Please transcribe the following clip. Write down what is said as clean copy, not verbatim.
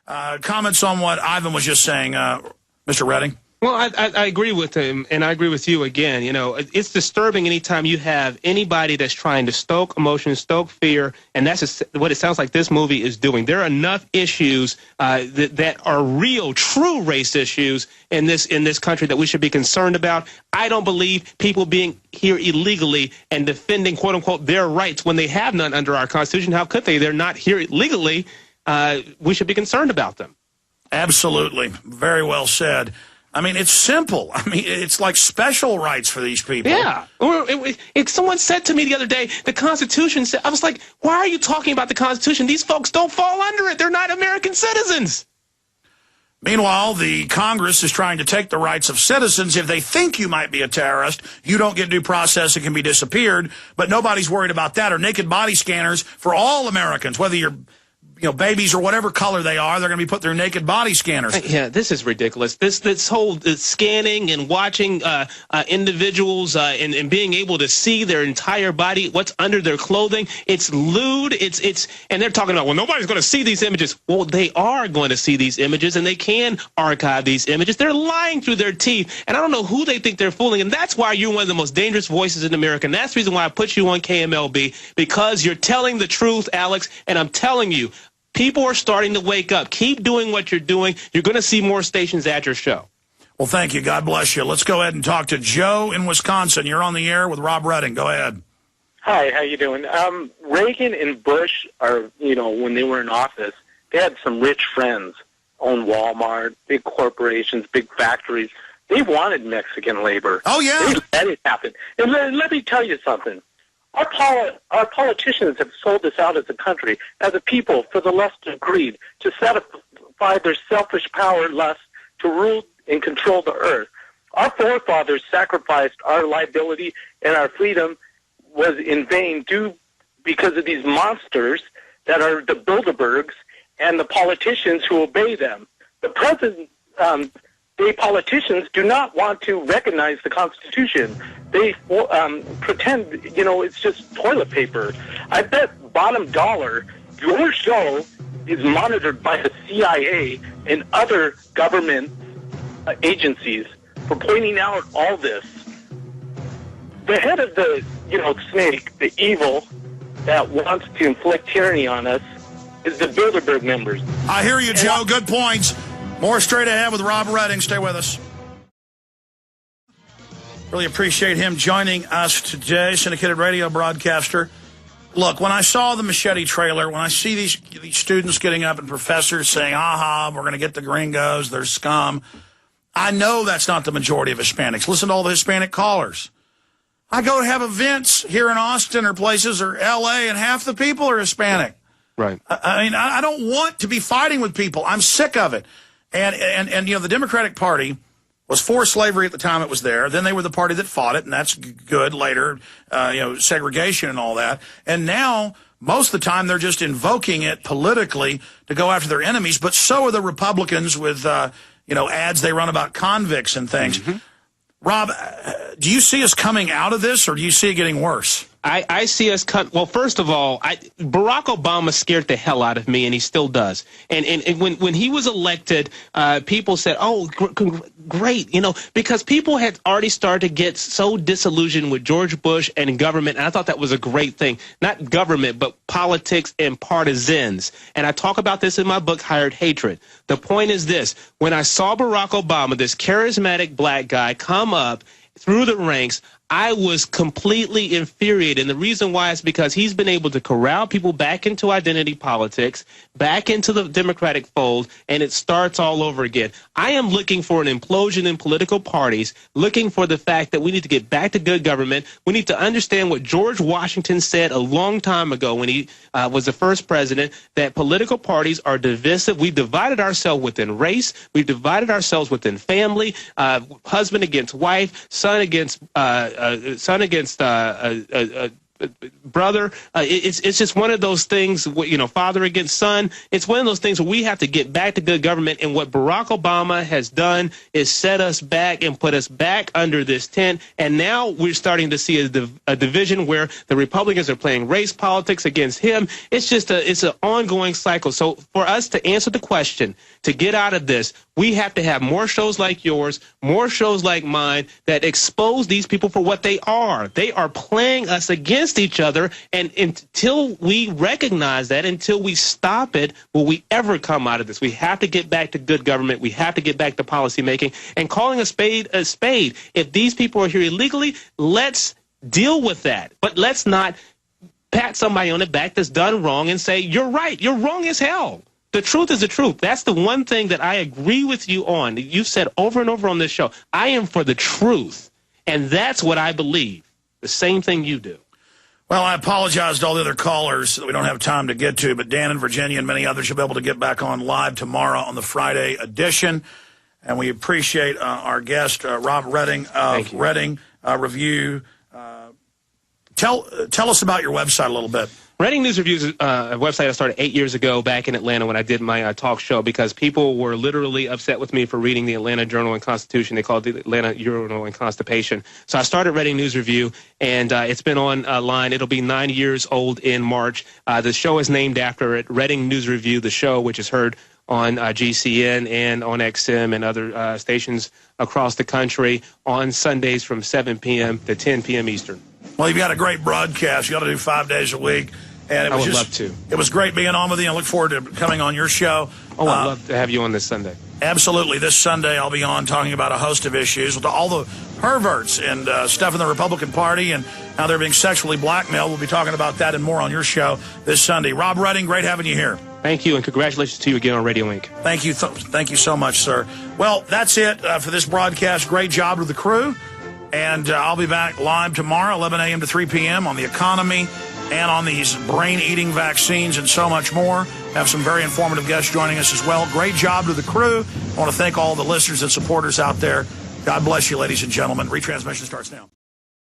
Comments on what Ivan was just saying, Mr. Redding? Well, I agree with him, and I agree with you again. You know, it's disturbing anytime you have anybody that's trying to stoke emotion, stoke fear, and that's what it sounds like this movie is doing. There are enough issues that are real, true race issues in this country that we should be concerned about. I don't believe people being here illegally and defending, quote unquote, their rights when they have none under our Constitution. How could they? They're not here legally. We should be concerned about them. Absolutely. Very well said. I mean, it's simple. I mean, it's like special rights for these people. Yeah. Someone said to me the other day, the Constitution said, I was like, why are you talking about the Constitution? These folks don't fall under it. They're not American citizens. Meanwhile, the Congress is trying to take the rights of citizens. If they think you might be a terrorist, you don't get due process and can be disappeared. But nobody's worried about that. Or naked body scanners for all Americans, whether you're babies or whatever color they are, they're going to be put through naked body scanners. Yeah, this is ridiculous. This whole scanning and watching individuals and being able to see their entire body, what's under their clothing, it's lewd. And they're talking about, well, nobody's going to see these images. Well, they are going to see these images, and they can archive these images. They're lying through their teeth, and I don't know who they think they're fooling, and that's why you're one of the most dangerous voices in America, and that's the reason why I put you on KMLB, because you're telling the truth, Alex, and I'm telling you, people are starting to wake up. Keep doing what you're doing. You're going to see more stations at your show. Well, thank you. God bless you. Let's go ahead and talk to Joe in Wisconsin. You're on the air with Rob Redding. Go ahead. Hi, how you doing? Reagan and Bush are, when they were in office, they had some rich friends, owned Walmart, big corporations, big factories. They wanted Mexican labor. Oh, yeah. They let it happen. And let me tell you something. Our politicians have sold us out as a country, as a people, for the lust of greed, to satisfy their selfish power lust to rule and control the earth. Our forefathers sacrificed our liability and our freedom was in vain because of these monsters that are the Bilderbergs and the politicians who obey them. The present day politicians do not want to recognize the Constitution. They pretend, it's just toilet paper. I bet bottom dollar your show is monitored by the CIA and other government agencies for pointing out all this. The head of the, snake, the evil that wants to inflict tyranny on us, is the Bilderberg members. I hear you, Joe. Good points. More straight ahead with Rob Redding. Stay with us. Really appreciate him joining us today, syndicated radio broadcaster. Look, when I saw the machete trailer, when I see these students getting up and professors saying, aha, we're going to get the gringos, they're scum, I know that's not the majority of Hispanics. Listen to all the Hispanic callers. I go to have events here in Austin or places or L.A., and half the people are Hispanic. Right. I mean, I don't want to be fighting with people. I'm sick of it. And the Democratic Party was for slavery at the time it was there. Then they were the party that fought it, and that's good later, segregation and all that. And now, most of the time, they're just invoking it politically to go after their enemies, but so are the Republicans with, ads they run about convicts and things. Mm-hmm. Rob, do you see us coming out of this, or do you see it getting worse? I see us cut. Well, first of all, Barack Obama scared the hell out of me, and he still does. And when he was elected, people said, "Oh, great," because people had already started to get so disillusioned with George Bush and government. And I thought that was a great thing, not government, but politics and partisans. And I talk about this in my book, Hired Hatred. The point is this: when I saw Barack Obama, this charismatic black guy, come up through the ranks, I was completely infuriated. And the reason why is because he's been able to corral people back into identity politics, back into the Democratic fold, and it starts all over again. I am looking for an implosion in political parties, looking for the fact that we need to get back to good government. We need to understand what George Washington said a long time ago when he was the first president, that political parties are divisive. We've divided ourselves within race. We've divided ourselves within family, husband against wife, son against brother. It's just one of those things, you know, father against son. It's one of those things where we have to get back to good government. And what Barack Obama has done is set us back and put us back under this tent. And now we're starting to see a division where the Republicans are playing race politics against him. It's just it's an ongoing cycle. So for us to answer the question, to get out of this, we have to have more shows like yours, more shows like mine that expose these people for what they are. They are playing us against each other, and until we recognize that, until we stop it, will we ever come out of this? We have to get back to good government. We have to get back to policy making and calling a spade a spade. If these people are here illegally, let's deal with that. But let's not pat somebody on the back that's done wrong and say, you're right, you're wrong as hell. The truth is the truth. That's the one thing that I agree with you on. You've said over and over on this show, I am for the truth, and that's what I believe. The same thing you do. Well, I apologize to all the other callers that we don't have time to get to, but Dan in Virginia and many others will be able to get back on live tomorrow on the Friday edition. And we appreciate our guest, Rob Redding of Redding Review. Tell us about your website a little bit. Redding News Review is a website I started 8 years ago back in Atlanta when I did my talk show, because people were literally upset with me for reading the Atlanta Journal and Constitution. They called it the Atlanta Journal and Constipation. So I started Redding News Review, and it's been online. It'll be 9 years old in March. The show is named after it, Redding News Review, the show, which is heard on GCN and on XM and other stations across the country on Sundays from 7 p.m. to 10 p.m. Eastern. Well, you've got a great broadcast. You ought to do 5 days a week. And I would love to. It was great being on with you. I look forward to coming on your show. Oh, I'd love to have you on this Sunday. Absolutely. This Sunday I'll be on talking about a host of issues with all the perverts and stuff in the Republican Party and how they're being sexually blackmailed. We'll be talking about that and more on your show this Sunday. Rob Redding, great having you here. Thank you, and congratulations to you again on Radio Inc. Thank you. Thank you so much, sir. Well, that's it for this broadcast. Great job to the crew. And I'll be back live tomorrow, 11 a.m. to 3 p.m. on the economy and on these brain-eating vaccines and so much more. Have some very informative guests joining us as well. Great job to the crew. I want to thank all the listeners and supporters out there. God bless you, ladies and gentlemen. Retransmission starts now.